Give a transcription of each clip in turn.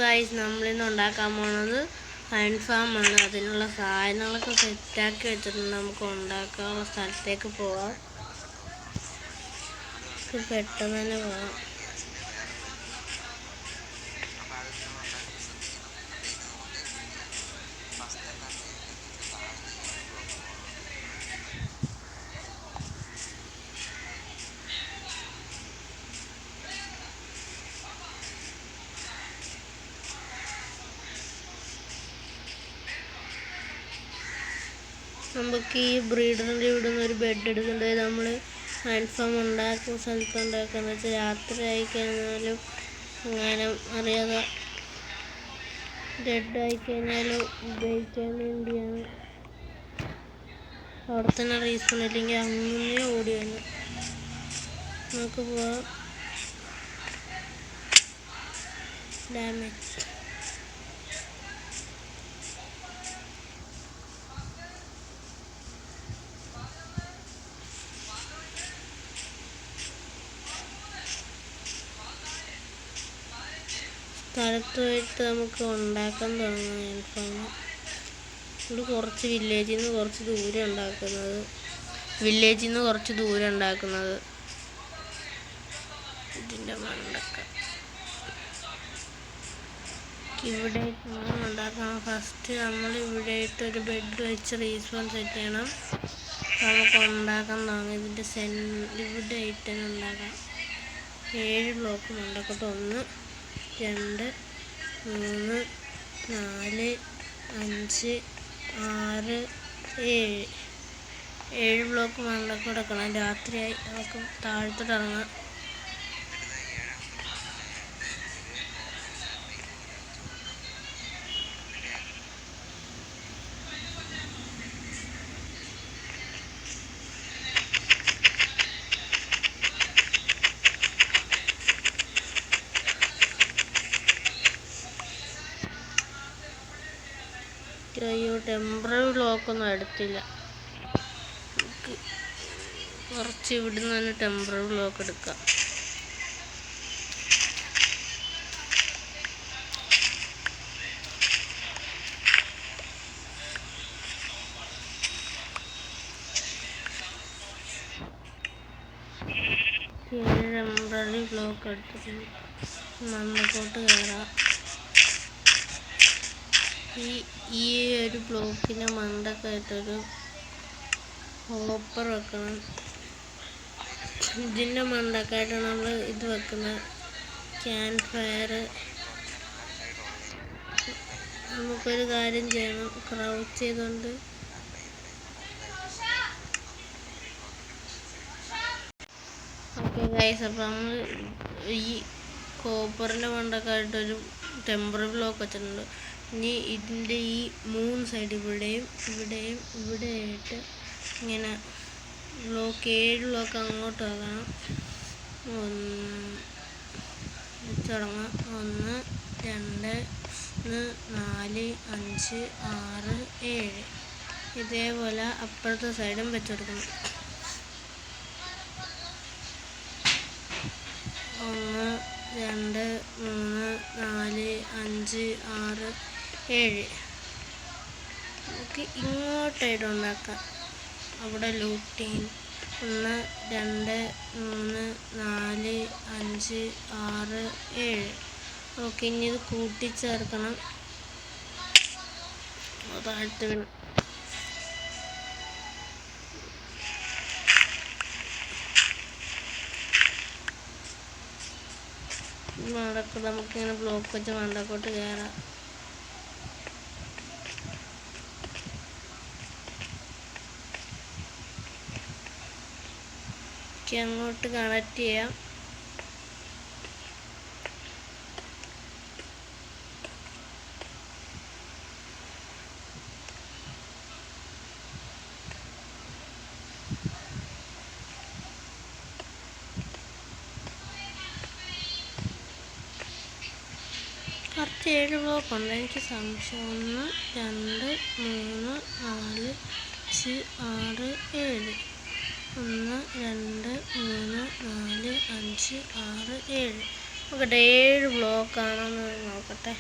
Guys, നമ്മളിന്ന് ഉണ്ടാക്കാൻ പോണത് അൽഫാമാണ്. അതിനുള്ള സാധനങ്ങളൊക്കെ സെറ്റാക്കി വെച്ചിട്ടുണ്ട്. നമുക്ക് ഉണ്ടാക്കാനുള്ള സ്ഥലത്തേക്ക് പോവാം. പെട്ടെന്ന് തന്നെ പോവാം. നമുക്ക് ഈ ബ്രീഡറിൻ്റെ ഇവിടെ നിന്ന് ഒരു ബെഡ് എടുക്കേണ്ടത്. നമ്മൾ അൽഫാം ഉണ്ടാക്കുന്ന സ്ഥലത്ത് ഉണ്ടാക്കുന്നത് വെച്ചാൽ രാത്രി ആയിക്കഴിഞ്ഞാലും അങ്ങനെ അറിയാതെ ഡെഡ് ആയിക്കഴിഞ്ഞാലും ഉപയോഗിക്കാൻ വേണ്ടിയാണ്. അവിടെ തന്നെ റീസൺ ഇല്ലെങ്കിൽ അങ്ങനെ ഓടി വന്നു. നമുക്ക് പോവാം. ഡാമേജ് സ്ഥലത്ത് പോയിട്ട് നമുക്ക് ഉണ്ടാക്കാൻ തുടങ്ങാം അൽഫാം. ഇവിടെ കുറച്ച് വില്ലേജിൽ നിന്ന് കുറച്ച് ദൂരം ഉണ്ടാക്കുന്നത് ഇതിൻ്റെ മണ്ടക്ക ഇവിടെ ഉണ്ടാക്കണം. ഫസ്റ്റ് നമ്മൾ ഇവിടെ ഒരു ബെഡ് വെച്ച് റീസ്പോൺ സെറ്റ് ചെയ്യണം. നമുക്ക് ഉണ്ടാക്കാൻ തുടങ്ങാം. ഇതിൻ്റെ ഇവിടെ ആയിട്ട് തന്നെ ഉണ്ടാക്കാം. 7 ബ്ലോക്ക് മണ്ടക്കോട്ട് 1 2 3 4 5 6 7 ബ്ലോക്ക് മണ്ടക്കോട്ട് വെക്കണം. രാത്രിയായി നമുക്ക് താഴത്തോട്ട് ഇറങ്ങാം. അയ്യോ, ടെമ്പററി ബ്ലോക്കൊന്നും എടുത്തില്ല. കുറച്ച് ഇവിടുന്ന് തന്നെ ടെമ്പററി ബ്ലോക്ക് എടുക്കാം. ടെമ്പററി ബ്ലോക്ക് എടുത്തിട്ട് മണ്ടക്കോട്ട് കയറാം. ഈ ഒരു ബ്ലോക്കിൻ്റെ മണ്ടക്കായിട്ടൊരു ഹോപ്പർ വെക്കണം. ഇതിൻ്റെ മണ്ടക്കായിട്ടാണ് നമ്മൾ ഇത് വെക്കുന്നത്, ക്യാമ്പ് ഫയർ. നമുക്കൊരു കാര്യം ചെയ്യണം, ക്രൗച്ച് ചെയ്തുകൊണ്ട് ഓക്കെ ഗൈസ്. അപ്പോൾ നമ്മൾ ഈ കോപ്പറിൻ്റെ മണ്ടക്കായിട്ടൊരു ടെമ്പററി ബ്ലോക്ക് വെച്ചിട്ടുണ്ട്. ഇനി ഇതിൻ്റെ ഈ 3 സൈഡ് ഇവിടെയായിട്ട് ഇങ്ങനെ 7 ബ്ലോക്ക് അങ്ങോട്ട് വെക്കണം. തുടങ്ങാം. 1 2 3 4 5 6 7. ഇതേപോലെ അപ്പുറത്തെ സൈഡും വെച്ചെടുക്കണം. 1 2 3 4 5 6 7. നമുക്ക് ഇങ്ങോട്ടായിട്ട് ഉണ്ടാക്കാം. അവിടെ ലൂട്ടിങ് 1 2 3 4 5 6 7. ഓക്കെ, ഇനി ഇത് കൂട്ടിച്ചേർക്കണം. താഴ്ത്ത് വീണ് മണ്ടക്കോട്ട് നമുക്കിങ്ങനെ ബ്ലോക്ക് വെച്ച് മണ്ടക്കോട്ട് കയറാം. അങ്ങോട്ട് കണക്ട് ചെയ്യാം. കുറച്ച് 7 ബ്ലോക്ക് ഉണ്ട്. എനിക്ക് സംശയം. 1 2 3 4 5 6 7. 1 2 3 4 5 6 7. നോക്കട്ടെ 7 ബ്ലോക്കാണെന്ന് നോക്കട്ടെ.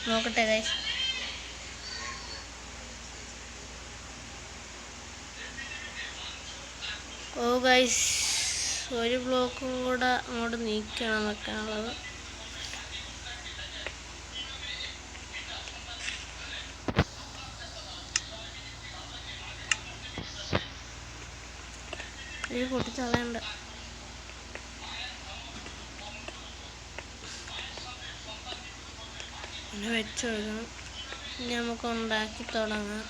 നോക്കട്ടെ ഗൈസ്. ഓ ഗൈസ്, ഒരു ബ്ലോക്കും കൂടെ അങ്ങോട്ട് നീക്കണം വെക്കാനുള്ളത്. ഇത് പൊട്ടിച്ചളയണ്ട. പിന്നെ വെച്ച് കൊടുക്കണം. ഇനി നമുക്ക് ഉണ്ടാക്കി തുടങ്ങാം.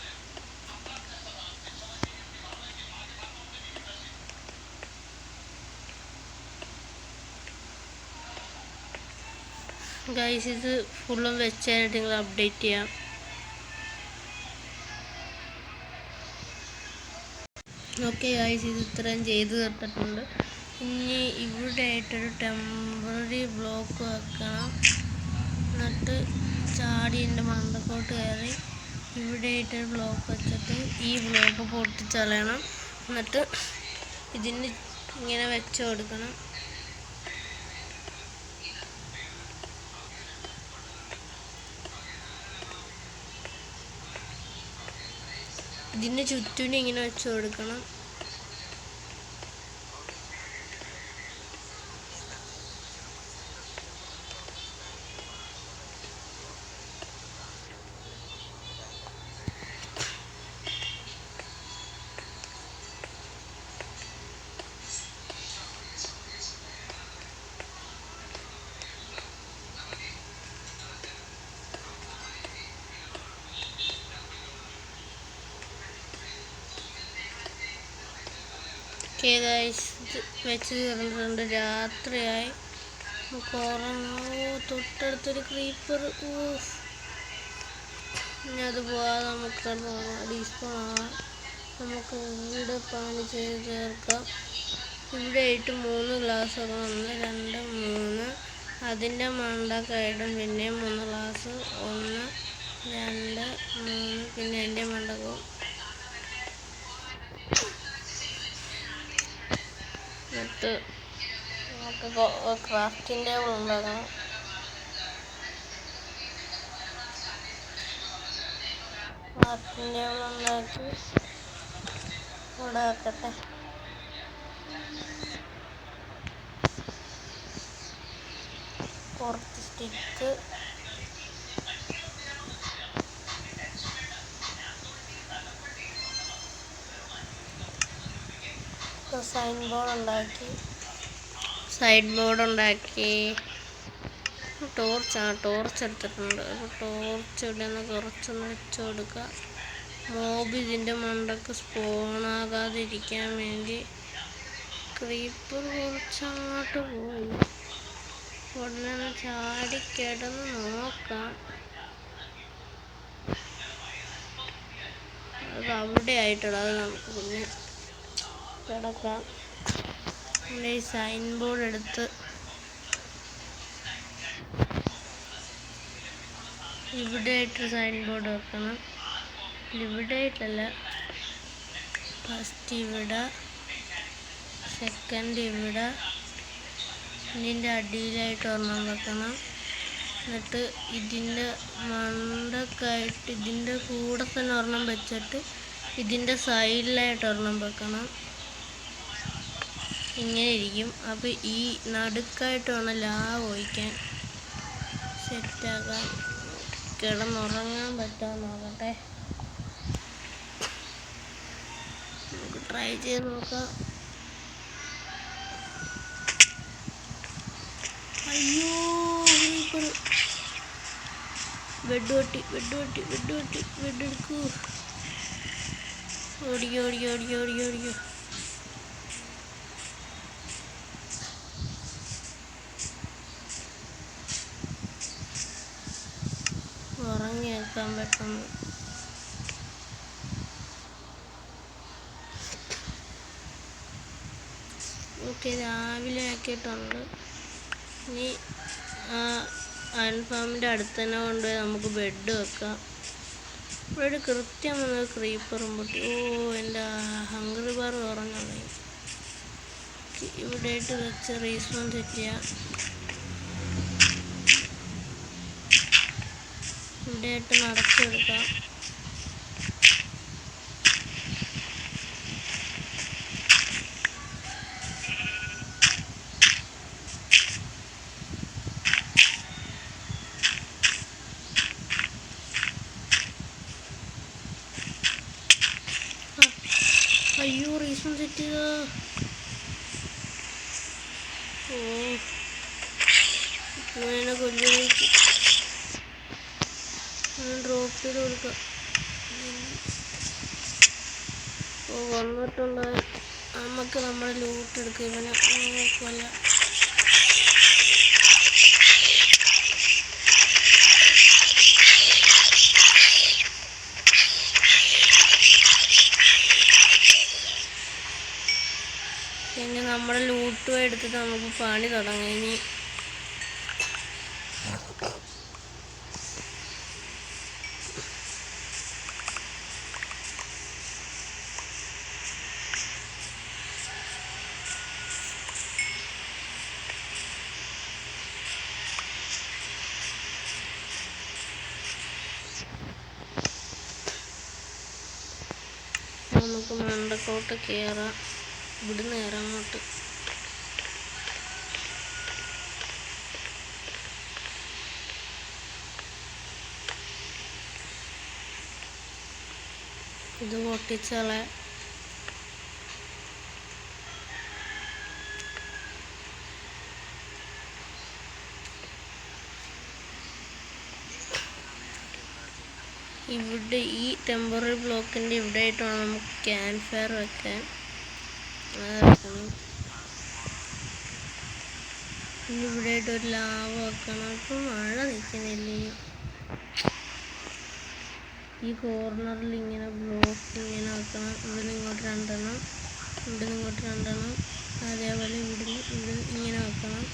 ഗൈസ്, ഇത് ഫുള്ളും വെച്ചായിട്ട് നിങ്ങൾ അപ്ഡേറ്റ് ചെയ്യാം. ഓക്കെ ഗൈസ്, ഇത് ഇത്രയും ചെയ്ത് തീർത്തിട്ടുണ്ട്. ഇനി ഇവിടെ ആയിട്ടൊരു ടെമ്പററി ബ്ലോക്ക് വെക്കണം. എന്നിട്ട് ചാടി എൻ്റെ മണ്ടക്കോട്ട് കയറി ഇവിടെ ആയിട്ടൊരു ബ്ലോക്ക് വെച്ചിട്ട് ഈ ബ്ലോക്ക് പൊട്ടിച്ചളയണം. എന്നിട്ട് ഇതിന് ഇങ്ങനെ വെച്ച് കൊടുക്കണം. ഇതിന് ചുറ്റിനും ഇങ്ങനെ വെച്ച് കൊടുക്കണം. ഓക്കെ ഗൈസ്, വെച്ച് തീർന്നിട്ടുണ്ട്. രാത്രിയായി. തൊട്ടടുത്തൊരു ക്രീപ്പർ. ഇനി അത് പോവാതെ നമുക്ക് ഡീസ്പോണാവാം. നമുക്ക് വീട് പണി ചെയ്ത് തീർക്കാം. ഇവിടെ ആയിട്ട് 3 ഗ്ലാസ് വെക്കണം. 1 2 3. അതിൻ്റെ മണ്ടക്കായിട്ടും പിന്നെ 3 ഗ്ലാസ്. 1 2 3. പിന്നെ അതിൻ്റെ മണ്ടക്കും. എന്നിട്ട് നമുക്ക് ക്രാഫ്റ്റിംഗ് ടേബിൾ ഉണ്ടാക്കണം. ക്രാഫ്റ്റിംഗ് ടേബിൾ ഉണ്ടാക്കി ഇവിടെ വെക്കട്ടെ. കുറച്ച് സ്റ്റിക്ക്, സൈഡ് ബോർഡ് ഉണ്ടാക്കി. ടോർച്ച് എടുത്തിട്ടുണ്ട്. അപ്പോൾ ടോർച്ച് ഇവിടെ നിന്ന് കുറച്ചൊന്ന് വെച്ച് കൊടുക്കുക. മോബ് ഇതിൻ്റെ മണ്ടക്ക് സ്പോണാകാതിരിക്കാൻ വേണ്ടി. ക്രീപ്പർ കുറച്ചങ്ങോട്ട് പോയി. ഉടനെ ചാടിക്കിടന്ന് നോക്കാം. അത് അവിടെ ആയിട്ടുള്ളത് നമുക്ക് പിന്നെ കിടക്കാം. പിന്നെ ഈ സൈൻ ബോർഡ് എടുത്ത് ഇവിടെ ആയിട്ട് സൈൻ ബോർഡ് വെക്കണം. ഇവിടെ ആയിട്ടല്ല, ഫസ്റ്റ് ഇവിടെ, സെക്കൻഡ് ഇവിടെ, ഇതിൻ്റെ അടിയിലായിട്ട് ഒരെണ്ണം വെക്കണം. എന്നിട്ട് ഇതിൻ്റെ മണ്ടക്കായിട്ട് ഇതിൻ്റെ കൂടെ തന്നെ ഒരെണ്ണം വെച്ചിട്ട് ഇതിൻ്റെ സൈഡിലായിട്ട് ഒരെണ്ണം വെക്കണം. ഇങ്ങനെ ഇരിക്കും. അപ്പോൾ ഈ നടുക്കായിട്ട് വേണം ലാവ് ഒഴിക്കാൻ. സെറ്റാക്കാൻ. കിടന്നുറങ്ങാൻ പറ്റാൻ നോക്കട്ടെ. നമുക്ക് ട്രൈ ചെയ്ത് നോക്കാം. അയ്യോ, ബെഡ് എടുക്കൂ. ഓടിക്കോ. ഉറങ്ങിയേക്കാൻ പെട്ടെന്ന്. ഓക്കെ, രാവിലെ ആക്കിയിട്ടുണ്ട്. ഇനി അയൺ ഫാമിൻ്റെ അടുത്ത് തന്നെ കൊണ്ടുപോയി നമുക്ക് ബെഡ് വെക്കാം. ഇവിടെ ഒരു കൃത്യം വന്ന ക്രീപ്പറും പൊട്ടി. എൻ്റെ ഹംഗ്രി ബാർ തുറന്നു. ഇവിടെയായിട്ട് വെച്ച് റീസ്പോൺ സെറ്റ് ചെയ്യാം. ഇവിടെയായിട്ട് നടച്ചെടുക്കാം. അയ്യോ, റീസൺ സെറ്റ് ചെയ്തോ. എന്നെ കൊല്ലുമായിരിക്കും. ഡ്രോപ്പ് ചെയ്ത് കൊടുക്കാം. വന്നിട്ടുണ്ട്. നമുക്ക് നമ്മുടെ ലൂട്ട് എടുക്കുക. ഇവനെ കൊല്ല. പിന്നെ നമ്മുടെ ലൂട്ടും എടുത്തിട്ട് നമുക്ക് പണി തുടങ്ങാം. ഇനി നമുക്ക് മണ്ടക്കോട്ട് കയറാം. ഇവിടുന്ന് ഇറങ്ങോട്ട്. ഇത് പൊട്ടിച്ചാളെ. ഇവിടെ ഈ ടെമ്പററി ബ്ലോക്കിൻ്റെ ഇവിടെ ആയിട്ടാണ് നമുക്ക് ക്യാമ്പ് ഫയർ വെക്കാൻ. ഇനി ഇവിടെ ആയിട്ട് ഒരു ലാവ വെക്കണം. അപ്പം മഴ നിൽക്കുന്നില്ലേ. ഈ കോർണറിൽ ഇങ്ങനെ ബ്ലോക്ക് ഇങ്ങനെ വെക്കണം. ഇവിടെ നിന്ന് ഇങ്ങോട്ട് രണ്ടെണ്ണം, ഇവിടെ നിന്ന് ഇങ്ങോട്ട് രണ്ടെണ്ണം, അതേപോലെ ഇവിടെ ഇങ്ങനെ വെക്കണം.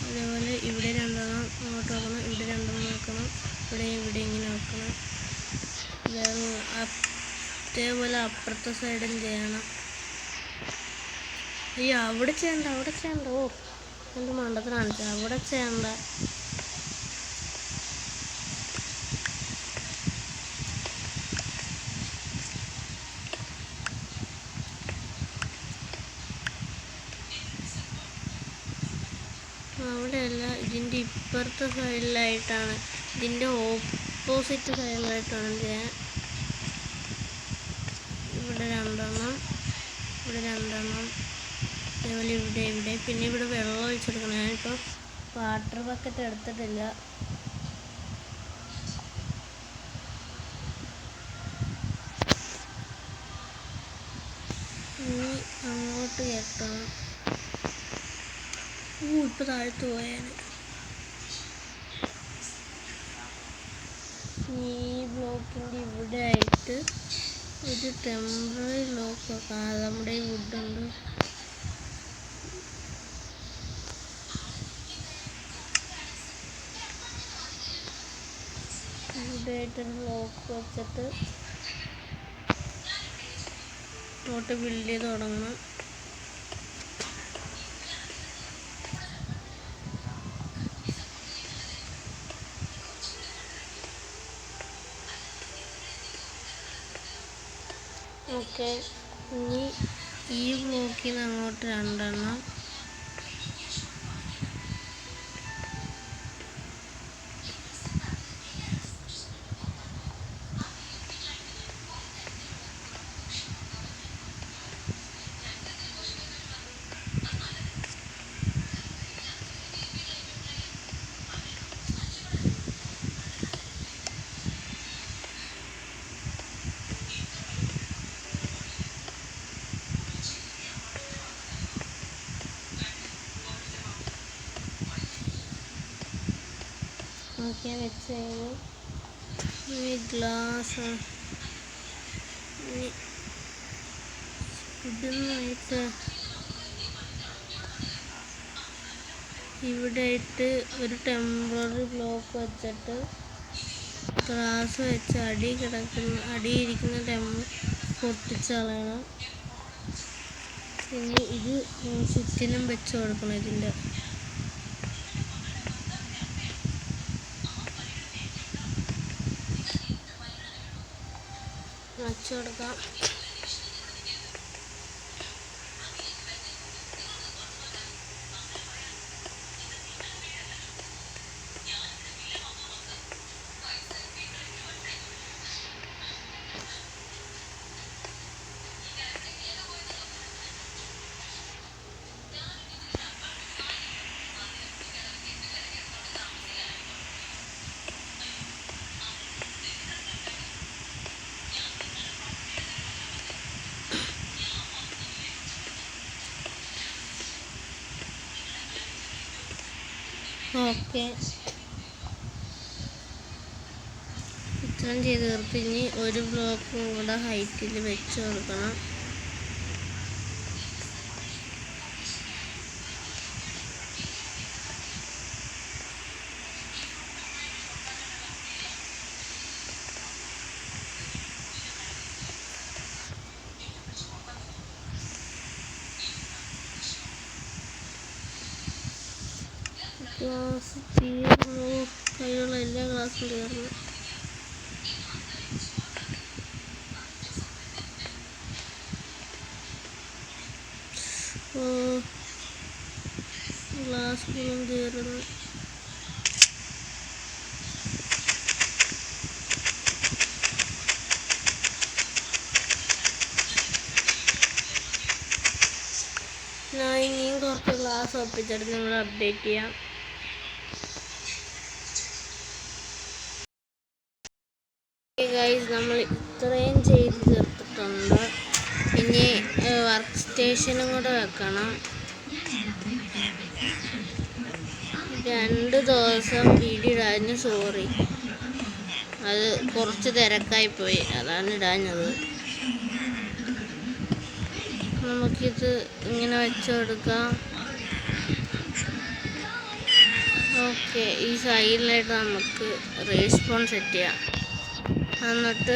അതേപോലെ ഇവിടെ രണ്ടെണ്ണം അങ്ങോട്ട് വെക്കണം, ഇവിടെ രണ്ടെണ്ണം വെക്കണം, ഇവിടെ ഇങ്ങനെ വെക്കണം. അതേപോലെ അപ്പുറത്തെ സൈഡും ചെയ്യണം. അയ്യോ, അവിടെ ചെയ്യണ്ട. എന്ത് മണ്ടത്തിന് കാണിച്ചാൽ അവിടെ ചെയ്യണ്ട. അവിടെയല്ല, ഇതിൻ്റെ ഇപ്പുറത്തെ സൈഡിലായിട്ടാണ്, ഇതിൻ്റെ ഓപ്പോസിറ്റ് സൈഡിലായിട്ടാണ് ചെയ്യാൻ. ഇവിടെ രണ്ടെണ്ണം, അതേപോലെ ഇവിടെ. പിന്നെ ഇവിടെ വെള്ളം ഒഴിച്ചെടുക്കണം. ഞാനിപ്പോൾ വാട്ടർ ബക്കറ്റ് എടുത്തിട്ടില്ല. ഇനി അങ്ങോട്ട് കെട്ടണം. ഇപ്പോൾ താഴത്ത് പോയാൽ ഈ ബ്ലോക്കിൻ്റെ ഇവിടെ ആയിട്ട് ഒരു ടെമ്പററി ബ്ലോക്ക് വെക്കാം. നമ്മുടെ ഈ വുഡുണ്ട്. ഇവിടെ ആയിട്ടൊരു ബ്ലോക്ക് വെച്ചിട്ട് ഇങ്ങോട്ട് ബിൽഡ് ചെയ്ത് തുടങ്ങണം. ഓക്കെ, ഇനി ഈ ബ്ലോക്കിൽ നിന്ന് അങ്ങോട്ട് രണ്ടെണ്ണം, നോക്കിയാൽ വെച്ച് കഴിഞ്ഞ് ഈ ഗ്ലാസ് ഇതിനായിട്ട് ഇവിടെ ഇട്ട് ഒരു ടെമ്പററി ബ്ലോക്ക് വെച്ചിട്ട് ഗ്ലാസ് വെച്ച് അടിയിരിക്കുന്ന പൊട്ടിച്ച് കളയണം. പിന്നെ ഇത് ചുറ്റിനും വെച്ച് കൊടുക്കണം. ഇതിൻ്റെ വെച്ച് കൊടുക്കാം. ഓക്കെ, ഇത്രയും ചെയ്ത് തീർത്ത് ഇനി ഒരു ബ്ലോക്കും കൂടെ ഹൈറ്റിൽ വെച്ച് കൊടുക്കണം. ഗ്ലാസ് തീർന്നു, കയ്യിലുള്ള എല്ലാ ഗ്ലാസും തീർന്നു. ഗ്ലാസ് ഫുള്ളും തീർന്നു. ഞാൻ ഇനിയും കുറച്ച് ഗ്ലാസ് ഒപ്പിച്ചിട്ട് നിങ്ങൾ അപ്ഡേറ്റ് ചെയ്യാം. ഗൈസ്, നമ്മൾ ഇത്രയും ചെയ്ത് തീർത്തിട്ടുണ്ട്. ഇനി വർക്ക് സ്റ്റേഷനും കൂടെ വെക്കണം. 2 ദിവസം വീഡിയോ ഇടാഞ്ഞു, സോറി. അത് കുറച്ച് തിരക്കായിപ്പോയി, അതാണ് ഇടാഞ്ഞത്. നമുക്കിത് ഇങ്ങനെ വെച്ച് കൊടുക്കാം. ഓക്കെ, ഈ സൈഡിലായിട്ട് നമുക്ക് റേസ്പോൺ സെറ്റ് ചെയ്യാം. എന്നിട്ട്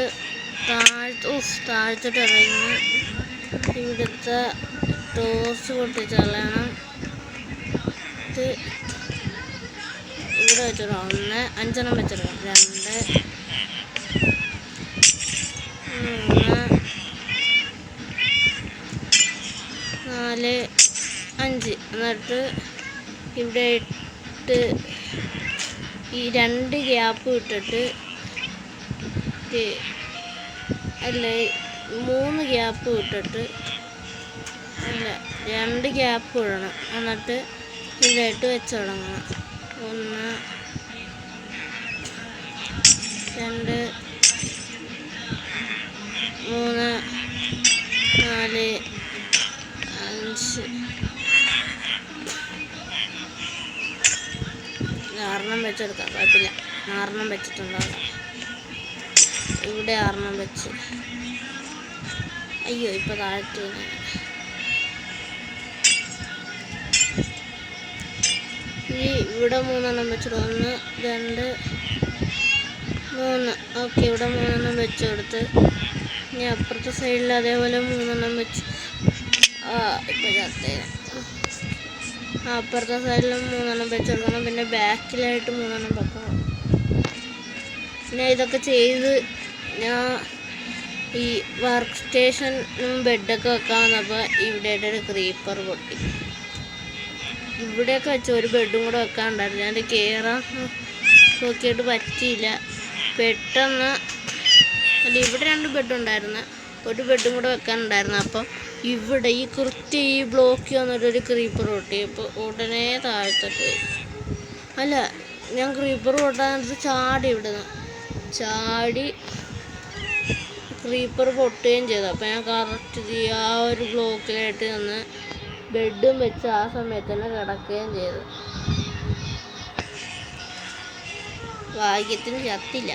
താഴത്തോട്ട് ഇറങ്ങി ഇവിടുത്തെ ടോർച്ച് പൊട്ടിച്ച് കളയണം. ഇത് ഇവിടെ വെച്ചിടാം. 1 5 വെച്ചിടാം. 2 3 4 5. എന്നിട്ട് ഇവിടെ ഇട്ട് ഈ 2 ഗ്യാപ്പ് ഇട്ടിട്ട് അല്ല 3 ഗ്യാപ്പ് ഇട്ടിട്ട് അല്ല 2 ഗ്യാപ്പ് ഇടണം. എന്നിട്ട് ഇവിടെയിട്ട് വെച്ച് തുടങ്ങണം. 1 2 3 4 5. 6 വെച്ചെടുക്കാം, കുഴപ്പമില്ല. 6 വെച്ചിട്ടുണ്ടാവും. ഇവിടെ 6 വെച്ച്. അയ്യോ, ഇപ്പോൾ താഴത്ത് ഇനി ഇവിടെ 3 വെച്ചിട്ട് 1 2 3. ഓക്കെ, ഇവിടെ 3 വെച്ച് കൊടുത്ത് ഇനി അപ്പുറത്തെ സൈഡിൽ അതേപോലെ 3 വെച്ച്. ഇപ്പോൾ ചത്തേനെ. അപ്പുറത്തെ സൈഡിലും 3 വെച്ച് കൊടുക്കണം. പിന്നെ ബാക്കിലായിട്ട് 3 വെക്കണം. പിന്നെ ഇതൊക്കെ ചെയ്ത് ഞാൻ ഈ വർക്ക് സ്റ്റേഷനും ബെഡൊക്കെ വെക്കാൻ വന്നപ്പോൾ ഇവിടെയായിട്ട് ഒരു ക്രീപ്പർ പൊട്ടി. ഇവിടെയൊക്കെ വെച്ച് ഒരു ബെഡും കൂടെ വെക്കാനുണ്ടായിരുന്നു. ഞാൻ കയറാൻ നോക്കിയിട്ട് പറ്റിയില്ല. പെട്ടെന്ന് അല്ല, ഇവിടെ 2 ബെഡുണ്ടായിരുന്നു, ഒരു ബെഡും കൂടെ വെക്കാനുണ്ടായിരുന്നു. അപ്പം ഇവിടെ ഈ കൃത്യം ഈ ബ്ലോക്ക് വന്നിട്ടൊരു ക്രീപ്പർ പൊട്ടി. അപ്പോൾ ഉടനെ താഴത്തോട്ട് പോയി. അല്ല, ഞാൻ ക്രീപ്പർ പൊട്ടാൻ ചാടി, ഇവിടുന്ന് ചാടി ക്രീപ്പർ പൊട്ടുകയും ചെയ്തു. അപ്പോൾ ഞാൻ കറക്റ്റ് ആ ഒരു ബ്ലോക്കിലായിട്ട് നിന്ന് ബെഡും വെച്ച് ആ സമയത്ത് തന്നെ കിടക്കുകയും ചെയ്തു. ഭാഗ്യത്തിന് ചത്തില്ല.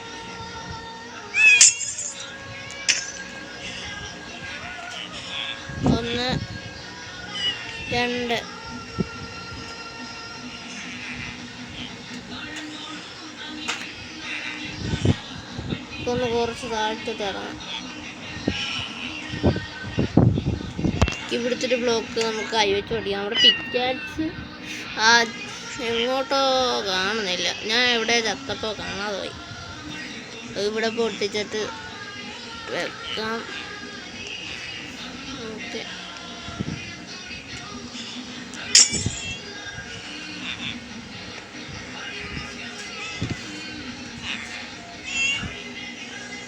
1 2 ഒന്ന് കുറച്ച് താഴ്ത്തിട്ട് ഇറങ്ങാം. ഇവിടുത്തെ ഒരു ബ്ലോക്ക് നമുക്ക് കൈ വെച്ച് ഓടിക്കാം. നമ്മുടെ പിക്കാക്സ് എങ്ങോട്ടോ കാണുന്നില്ല. ഞാൻ എവിടെ ചത്തപ്പോൾ കാണാതെ പോയി. ഇവിടെ പൊട്ടിച്ചിട്ട് വെക്കാം. ഓക്കെ,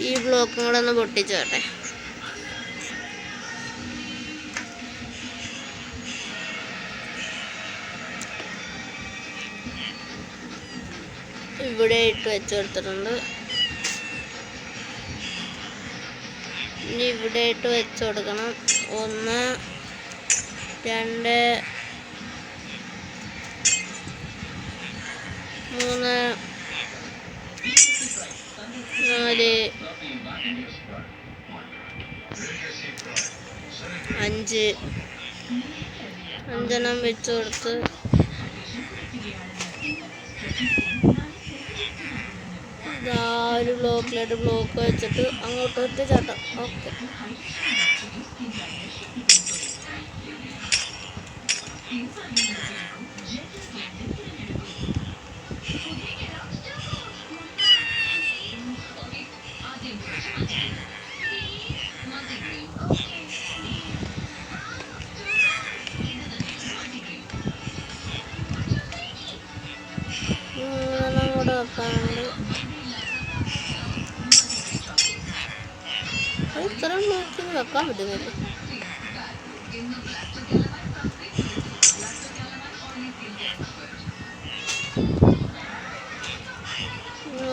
ഈ ബ്ലോക്കും കൂടെ ഒന്ന് പൊട്ടിച്ചോട്ടെ. ഇവിടെ ഇട്ട് വെച്ച് കൊടുത്തിട്ടുണ്ട്. ഇനി ഇവിടെ ഇട്ട് വെച്ച് കൊടുക്കണം. 1 2 3 4 5 5 വെച്ച് കൊടുത്ത് ഒരു ബ്ലോക്കിലായിട്ട് ബ്ലോക്ക് വെച്ചിട്ട് അങ്ങോട്ടൊട്ട് ചാട്ടം. ഓക്കെ, കൂടെ വെക്കാനുണ്ട്. ഇത്രയും ബ്ലോക്കിന് വെക്കാൻ പറ്റുന്നില്ല.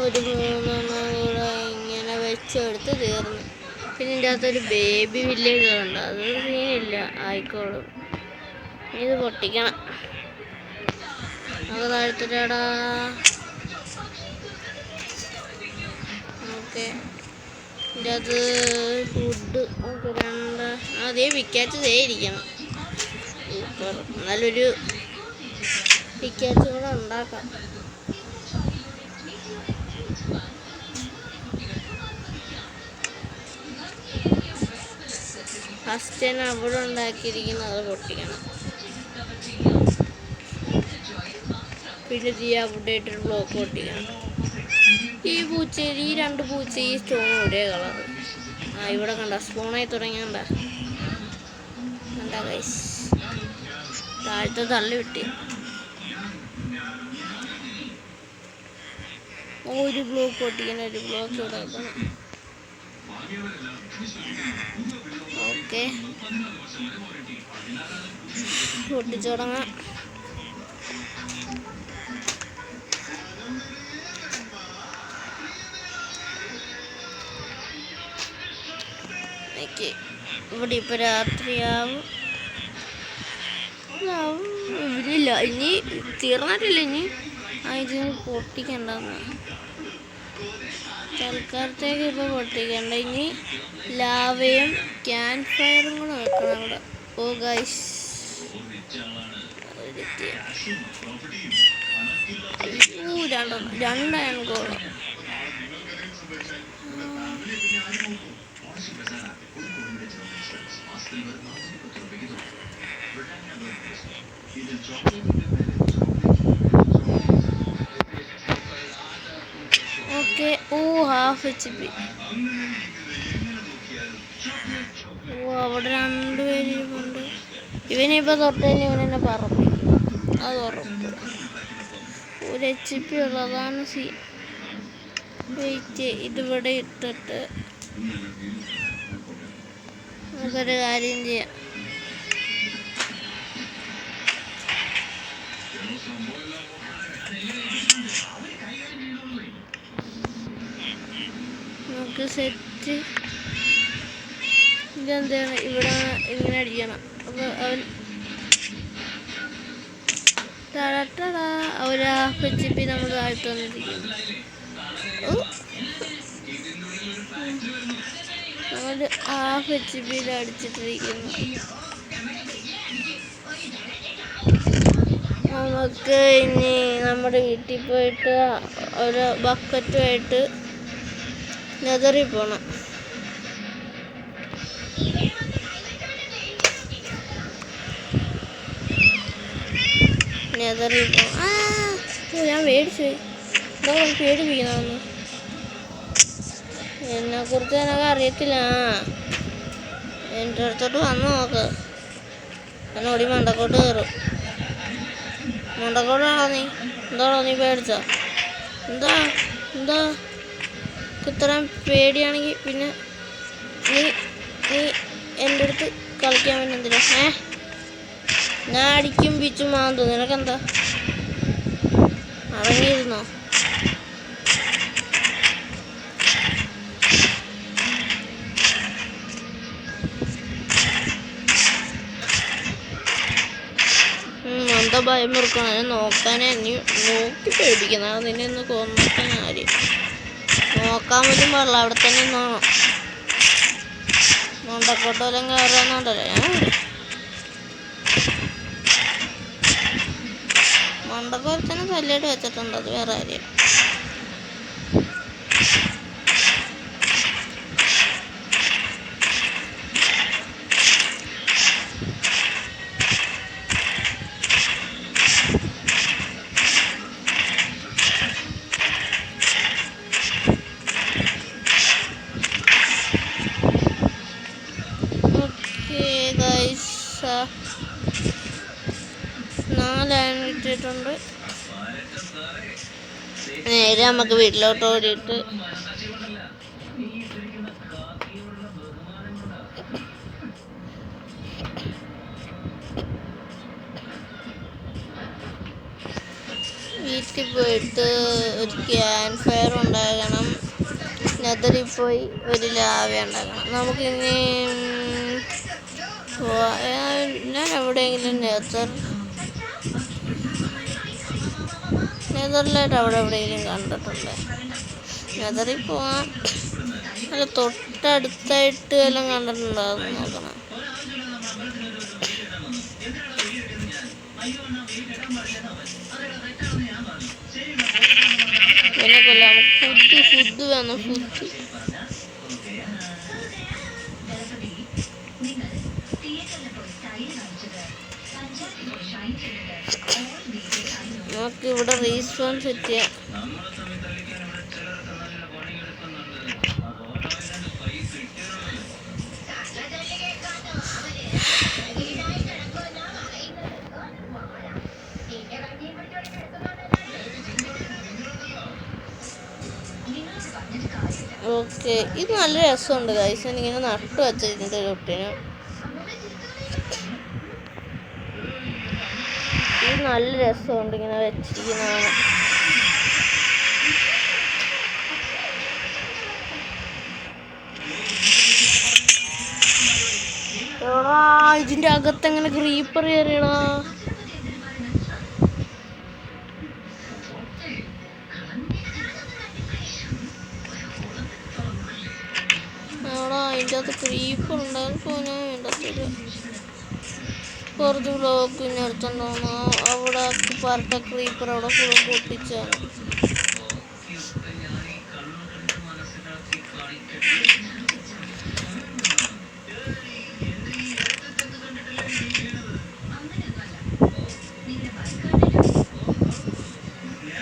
ഒരു 3 കൂടെ ഇങ്ങനെ വെച്ചെടുത്ത് തീർന്നു. പിന്നെ ഇതിൻ്റെ അകത്തൊരു ബേബി വില്ലേജ് ഉണ്ട്. അത് സീനില്ല, ആയിക്കോളും. ഇത് പൊട്ടിക്കണം. അത് താഴ്ത്തിട്ടാടാ. ഓക്കെ, ഇതിൻ്റെ അത് ഫുഡ് 2 അതേ പിക്കാച്ച് ഇരിക്കണം. സൂപ്പർ. നല്ലൊരു പിക്കാച്ച് കൂടെ ഉണ്ടാക്കാം. ഫസ്റ്റ് തന്നെ അവിടെ ഉണ്ടാക്കിയിരിക്കുന്നത് അത് പൊട്ടിക്കണം. പിന്നെ അവിടെ ഇട്ടൊരു ബ്ലോക്ക് പൊട്ടിക്കണം. ഈ 2 പൂച്ച ഈ സ്റ്റോൺ ഒരേ കളറ്. ഇവിടെ കണ്ട സ്പൂണായി തുടങ്ങിയണ്ട ഗൈസ്. താഴത്തെ തള്ളി വിട്ടി. ഒരു ബ്ലോക്ക് പൊട്ടിക്കണം, ഒരു ബ്ലോക്ക് ഇവിടെ വെക്കണം. ഓക്കെ, പൊട്ടിച്ചു തുടങ്ങാം. ഇവിടെ ഇപ്പൊ രാത്രിയാവും. ഇവരില്ല, ഇനി തീർന്നിട്ടില്ല. ഇനി ഇതിന് പൊട്ടിക്കണ്ടെന്ന് തൽക്കാലത്തേക്ക് ഇപ്പൊ പൊട്ടിക്കണ്ട. ഇനി ലാവയും ക്യാമ്പ് ഫയറും കൂടെ വെക്കണം അവിടെ. ഓ ഗൈസ്, രണ്ടാണ് ഗോള്. Okay, half HP. അവിടെ 2 പേരുണ്ട്. ഇവനിപ്പോൾ തൊട്ടതിന് ഇവനെന്നെ പറപ്പിക്കും, അത് ഉറപ്പ്. 1 HP ഉള്ളതാണ് സീൻ. വെയിറ്റ്, ഇതിവിടെ ഇട്ടിട്ട് നമുക്കൊരു കാര്യം ചെയ്യാം. നമുക്ക് സെറ്റ് ഇതെന്താണ് ഇവിടെ ഇങ്ങനെ അടിക്കണം. അപ്പോൾ അവൻ തടട്ടടാ ഒരു half HP നമ്മൾ താഴ്ത്തു വന്നിരിക്കുന്നു. നമ്മൾ half HP അടിച്ചിട്ടിരിക്കുന്നു. നമുക്ക് ഇനി നമ്മുടെ വീട്ടിൽ പോയിട്ട് ഒരു ബക്കറ്റുമായിട്ട് നെതറിൽ പോകണം. നെതറിൽ ഞാൻ മേടിച്ചു എന്താ പേടിപ്പിക്കണമെന്ന് എന്നെക്കുറിച്ച് എനിക്ക് അറിയത്തില്ല. എൻ്റെ അടുത്തോട്ട് വന്ന് നോക്ക്. എന്നോടി മണ്ടക്കോട്ട് കയറും. മണ്ടക്കോട്ടാണോ നീ? എന്താണോ നീ പേടിച്ചോ? എന്താ ഇത്രയും പേടിയാണെങ്കിൽ പിന്നെ നീ എൻ്റെ അടുത്ത് കളിക്കാൻ വേണ്ടി എന്തിനാ? ഞാൻ അടിക്കും പിച്ചും മാന്തു. നിനക്കെന്താ? അടങ്ങിയിരുന്നോ? എന്താ ഭയം വെറുക്കണം? അതിനെ നോക്കാനേ നീ നോക്കി പേടിക്കുന്ന. നിന്നെ ഒന്ന് കൊന്നിട്ടാൻ കാര്യം. നോക്കാൻ പറ്റും പാടില്ല. അവിടെ തന്നെ നിന്നോണം. മണ്ടക്കോട്ടെല്ലാം കയറാന്നുണ്ടല്ലോ. മണ്ടക്കോൽ തന്നെ തല്ലിയിട്ട് വെച്ചിട്ടുണ്ട്. അത് വേറെ കാര്യം. ഇട്ടിട്ടുണ്ട്. നേരെ നമുക്ക് വീട്ടിലോട്ട് ഓടിയിട്ട് വീട്ടിൽ പോയിട്ട് ഒരു ക്യാമ്പ് ഫയർ ഉണ്ടാക്കണം. നെതറിൽ പോയി ഒരു ലാവ ഉണ്ടാക്കണം. നമുക്കിനി ഞാൻ എവിടെയെങ്കിലും നെതറിലായിട്ട് അവിടെ എവിടെയെങ്കിലും കണ്ടിട്ടുണ്ട്. നെതറിൽ പോകാൻ അല്ല തൊട്ടടുത്തായിട്ട് എല്ലാം കണ്ടിട്ടുണ്ടാകും. നോക്കണം. പിന്നെ കൊല്ലാം ഫുഡ് വേണം. ഫുഡ് നമുക്ക് ഇവിടെ റീസ്പോൺ സെറ്റ് ചെയ്യാം. ഓക്കെ, ഇത് നല്ല രസമുണ്ട് ഗൈസ്. എനിക്കിങ്ങനെ നട്ടു വെച്ചിട്ടുണ്ട് കുട്ടീന്. ഇത് നല്ല രസമുണ്ട് ഇങ്ങനെ വെച്ചിരിക്കുന്നതാണ്. എടാ ഇതിൻ്റെ അകത്തെങ്ങനെ ക്രീപ്പർ കയറിയടാ. അതിൻ്റെ അകത്ത് ക്രീപ്പർ ഉണ്ടാകും. പോകാൻ വേണ്ടത്തില്ല. കുറച്ച് ബ്ലോക്ക് ഇനി എടുത്തുണ്ടോന്ന് അവിടെ പറട്ട ക്രീപ്പർ അവിടെ ഫുൾ പൊട്ടിച്ചാണ്.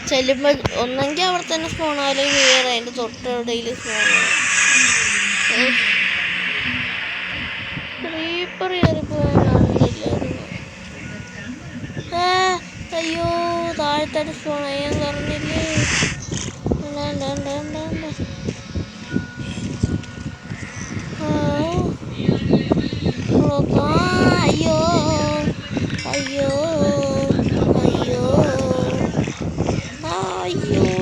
ചെല്ലുമ്പോൾ ഒന്നെങ്കിൽ അവിടെ തന്നെ സ്പോൺ അല്ലെങ്കിൽ വേറെ അതിൻ്റെ തൊട്ടെവിടെയും സ്പോൺ. ക്രീപ്പർ കയറിപ്പോകാനില്ലായിരുന്നു. അയ്യോ താഴത്തായിട്ട് സ്പോൺ ചെയ്യാൻ പറഞ്ഞില്ലേ. അയ്യോ അയ്യോ അയ്യോ അയ്യോ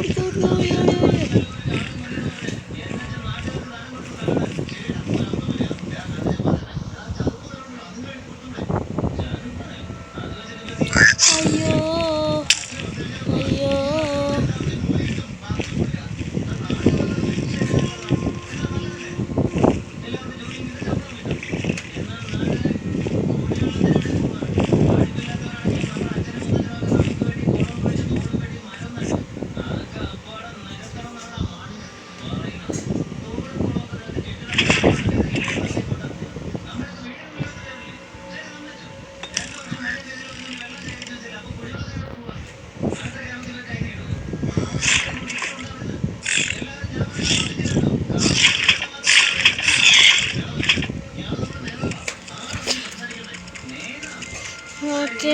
ഓക്കെ,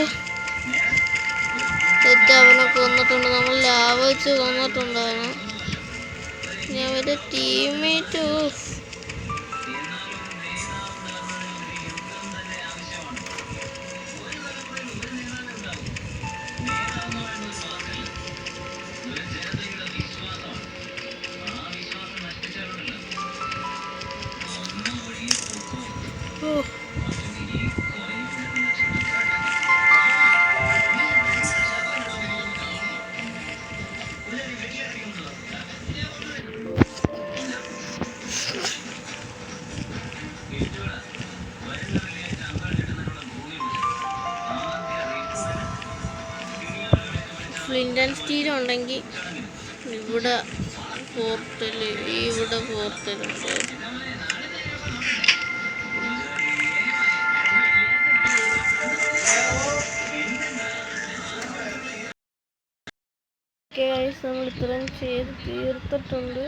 തെറ്റ് അവനെ കൊന്നിട്ടുണ്ട്. നമ്മൾ ലാവ വെച്ച് കൊന്നിട്ടുണ്ടാണ്. ഞാൻ അവരുടെ ടീമേറ്റ്. ഫ്ലിന്റ് ആൻഡ് സ്റ്റീൽ ഉണ്ടെങ്കിൽ ഇവിടെ പോർട്ടൽ, ഇവിടെ പോർട്ടലുണ്ട്. നമ്മൾ ഇത്രയും ചെയ്ത് തീർത്തിട്ടുണ്ട്.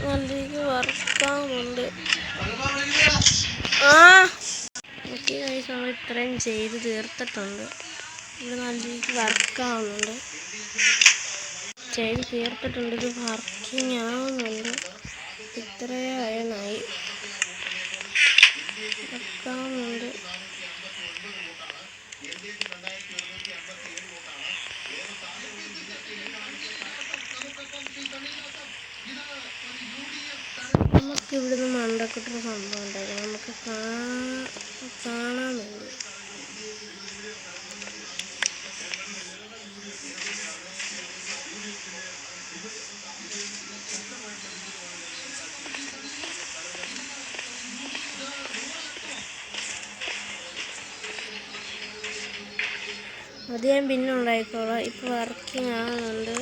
നല്ല രീതിക്ക് വർക്കാവുന്നുണ്ട്. ഓക്കെ ഗൈസ്, നമ്മൾ ഇത്രയും ചെയ്ത് തീർത്തിട്ടുണ്ട്. ഇവിടെ നല്ല രീതിക്ക് വർക്കാവുന്നുണ്ട്. ചെയ്ത് തീർത്തിട്ടുണ്ട്. ഇത് വർക്കിംഗ് ആവുന്നുണ്ട്. ഇത്രയും അയണായി വർക്കാവുന്നുണ്ട്. നമുക്ക് ഇവിടുന്ന് മണ്ടക്കൊട്ടൊരു സംഭവം ഉണ്ടായിരുന്നു. നമുക്ക് കാണാൻ വേണ്ടി അത് ഞാൻ പിന്നെ ഉണ്ടായിക്കോളാം. ഇപ്പോൾ വർക്കിംഗ് ആവുന്നുണ്ട്.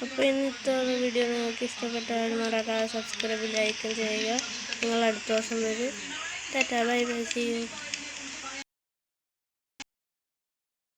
അപ്പോൾ ഇന്നത്തെ വീഡിയോ നിങ്ങൾക്ക് ഇഷ്ടപ്പെട്ടാൽ മറക്കാതെ സബ്സ്ക്രൈബ് ലൈക്കും ചെയ്യുക. നിങ്ങൾ അടുത്ത ദിവസം വരും. Tata, bye bye, see U.